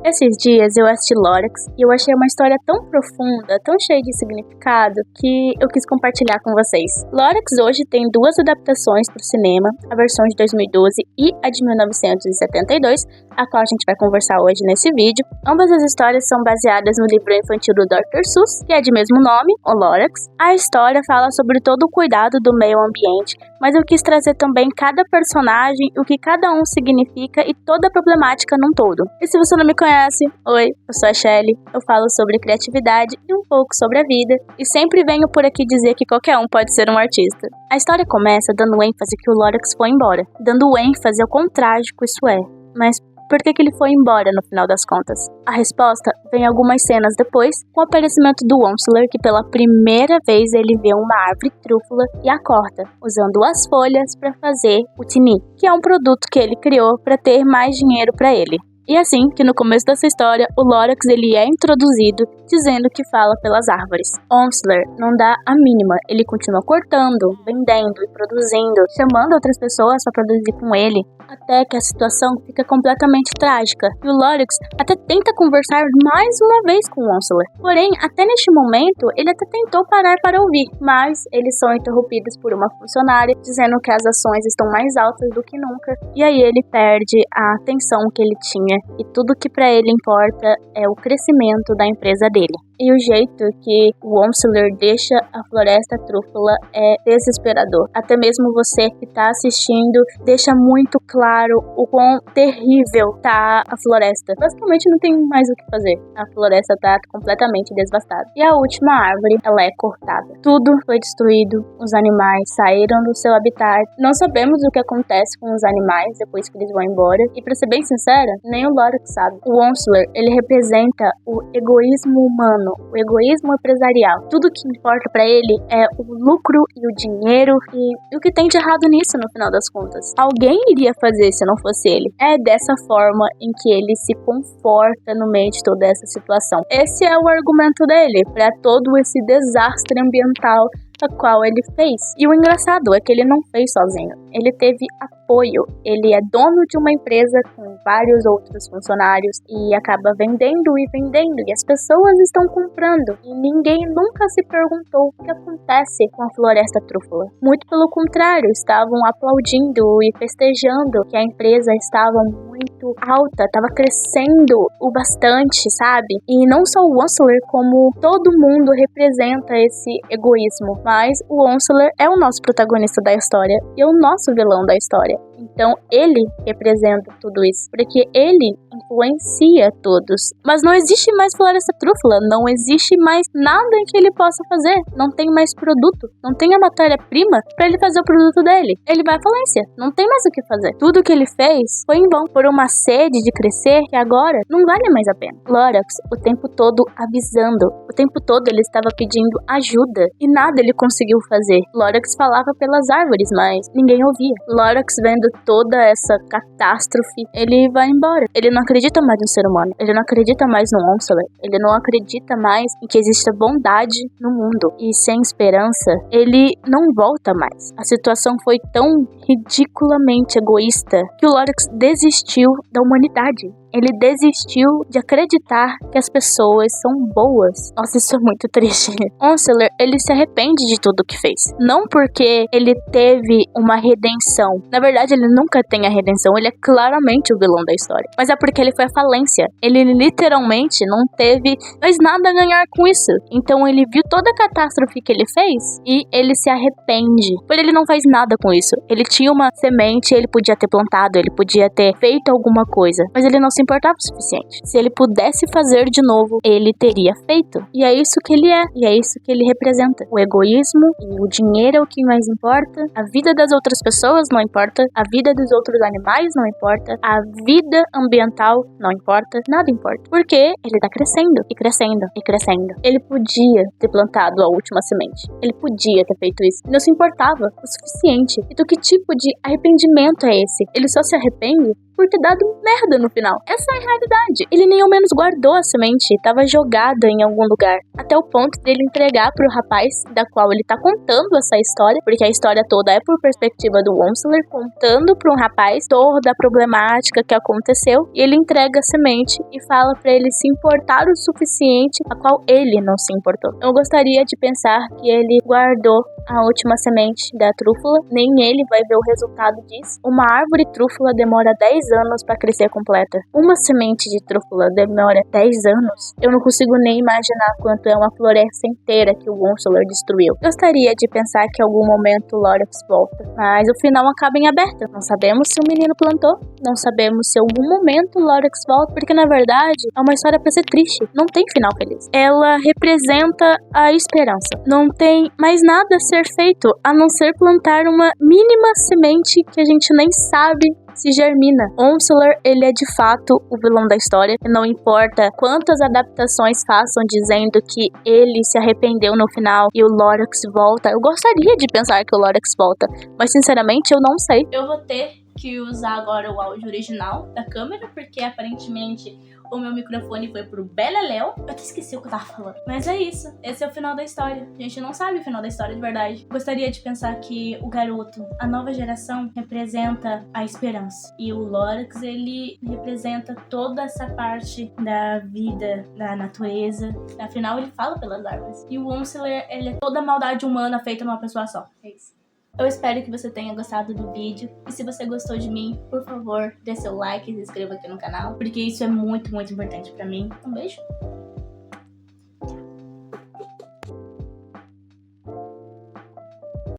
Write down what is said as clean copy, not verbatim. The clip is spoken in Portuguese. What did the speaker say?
Esses dias eu assisti Lorax e eu achei uma história tão profunda, tão cheia de significado, que eu quis compartilhar com vocês. Lorax hoje tem duas adaptações para o cinema, a versão de 2012 e a de 1972, a qual a gente vai conversar hoje nesse vídeo. Ambas as histórias são baseadas no livro infantil do Dr. Seuss, que é de mesmo nome, o Lorax. A história fala sobre todo o cuidado do meio ambiente, mas eu quis trazer também cada personagem, o que cada um significa e toda a problemática num todo. E se você não me conhece, oi, eu sou a Shelly, eu falo sobre criatividade e um pouco sobre a vida, e sempre venho por aqui dizer que qualquer um pode ser um artista. A história começa dando ênfase que o Lorax foi embora, dando ênfase ao quão trágico isso é, mas por que ele foi embora no final das contas? A resposta vem algumas cenas depois, com o aparecimento do Onceler, que pela primeira vez ele vê uma árvore trúfula e a corta, usando as folhas para fazer o tini, que é um produto que ele criou para ter mais dinheiro para ele. E assim que no começo dessa história, o Lorax ele é introduzido dizendo que fala pelas árvores. Onceler não dá a mínima, ele continua cortando, vendendo e produzindo, chamando outras pessoas para produzir com ele, até que a situação fica completamente trágica. E o Lorax até tenta conversar mais uma vez com o Onceler. Porém, até neste momento, ele até tentou parar para ouvir, mas eles são interrompidos por uma funcionária, dizendo que as ações estão mais altas do que nunca. E aí ele perde a atenção que ele tinha, e tudo que para ele importa é o crescimento da empresa dele. E o jeito que o Onceler deixa a floresta trúfula é desesperador. Até mesmo você que tá assistindo deixa muito claro o quão terrível tá a floresta. Basicamente não tem mais o que fazer. A floresta tá completamente devastada. E a última árvore, ela é cortada. Tudo foi destruído, os animais saíram do seu habitat. Não sabemos o que acontece com os animais depois que eles vão embora. E pra ser bem sincera, nem o Lorax sabe. O Onceler, ele representa o egoísmo humano, o egoísmo empresarial. Tudo que importa pra ele é o lucro e o dinheiro e o que tem de errado nisso no final das contas. Alguém iria fazer se não fosse ele. É dessa forma em que ele se conforta no meio de toda essa situação. Esse é o argumento dele para todo esse desastre ambiental a qual ele fez. E o engraçado é que ele não fez sozinho. Ele teve apoio. Ele é dono de uma empresa com vários outros funcionários e acaba vendendo e vendendo. E as pessoas estão comprando. E ninguém nunca se perguntou o que acontece com a floresta trúfula. Muito pelo contrário, estavam aplaudindo e festejando que a empresa estava muito alta, estava crescendo o bastante, sabe? E não só o Onceler, como todo mundo representa esse egoísmo. Mas o Onceler é o nosso protagonista da história e é o nosso vilão da história. Então ele representa tudo isso, porque ele influencia todos. Mas não existe mais floresta trúfula, não existe mais nada em que ele possa fazer. Não tem mais produto, não tem a matéria-prima para ele fazer o produto dele. Ele vai à falência, não tem mais o que fazer. Tudo que ele fez foi em vão, por uma sede de crescer que agora não vale mais a pena. Lorax, o tempo todo avisando, o tempo todo ele estava pedindo ajuda e nada ele conseguiu fazer. Lorax falava pelas árvores, mas ninguém ouvia. Lorax, vendo toda essa catástrofe, ele vai embora. Ele não acredita mais no ser humano, ele não acredita mais no Onceler, ele não acredita mais em que exista bondade no mundo. E sem esperança, ele não volta mais. A situação foi tão ridiculamente egoísta que o Lorax desistiu da humanidade. Ele desistiu de acreditar que as pessoas são boas. Nossa, isso é muito triste. Onceler, ele se arrepende de tudo que fez. Não porque ele teve uma redenção. Na verdade, ele nunca tem a redenção. Ele é claramente o vilão da história. Mas é porque ele foi à falência. Ele literalmente não teve mais nada a ganhar com isso. Então ele viu toda a catástrofe que ele fez e ele se arrepende. Porém, ele não faz nada com isso. Ele tinha uma semente, ele podia ter plantado, ele podia ter feito alguma coisa. Mas ele não se importava o suficiente. Se ele pudesse fazer de novo, ele teria feito. E é isso que ele é. E é isso que ele representa. O egoísmo e o dinheiro é o que mais importa. A vida das outras pessoas não importa. A vida dos outros animais não importa. A vida ambiental não importa. Nada importa. Porque ele tá crescendo e crescendo e crescendo. Ele podia ter plantado a última semente. Ele podia ter feito isso. Ele não se importava o suficiente. Então que tipo de arrependimento é esse? Ele só se arrepende por ter dado merda no final. Essa é a realidade. Ele nem ao menos guardou a semente, tava jogada em algum lugar. Até o ponto dele entregar pro rapaz, da qual ele tá contando essa história, porque a história toda é por perspectiva do Wonsler, contando pra um rapaz toda a problemática que aconteceu, e ele entrega a semente e fala pra ele se importar o suficiente, a qual ele não se importou. Eu gostaria de pensar que ele guardou a última semente da trúfula, nem ele vai ver o resultado disso. Uma árvore trúfula demora 10 anos para crescer completa. Uma semente de trúfula demora 10 anos? Eu não consigo nem imaginar quanto é uma floresta inteira que o Wonsler destruiu. Gostaria de pensar que em algum momento Lorax volta, mas o final acaba em aberto. Não sabemos se o menino plantou, não sabemos se em algum momento Lorax volta, porque na verdade é uma história pra ser triste, não tem final feliz. Ela representa a esperança. Não tem mais nada a ser feito a não ser plantar uma mínima semente que a gente nem sabe se germina. Wonsler, ele é de fato o vilão da história, e não importa quantas adaptações façam dizendo que ele se arrependeu no final e o Lorax volta. Eu gostaria de pensar que o Lorax volta, mas sinceramente eu não sei. Eu vou ter que usar agora o áudio original da câmera, porque aparentemente o meu microfone foi pro Beleléu. Eu até esqueci o que eu tava falando. Mas é isso. Esse é o final da história. A gente não sabe o final da história de verdade. Gostaria de pensar que o garoto, a nova geração, representa a esperança. E o Lorax, ele representa toda essa parte da vida, da natureza. Afinal, ele fala pelas árvores. E o Wonsler, ele é toda a maldade humana feita numa pessoa só. É isso. Eu espero que você tenha gostado do vídeo. E se você gostou de mim, por favor, dê seu like e se inscreva aqui no canal, porque isso é muito, muito importante pra mim. Um beijo!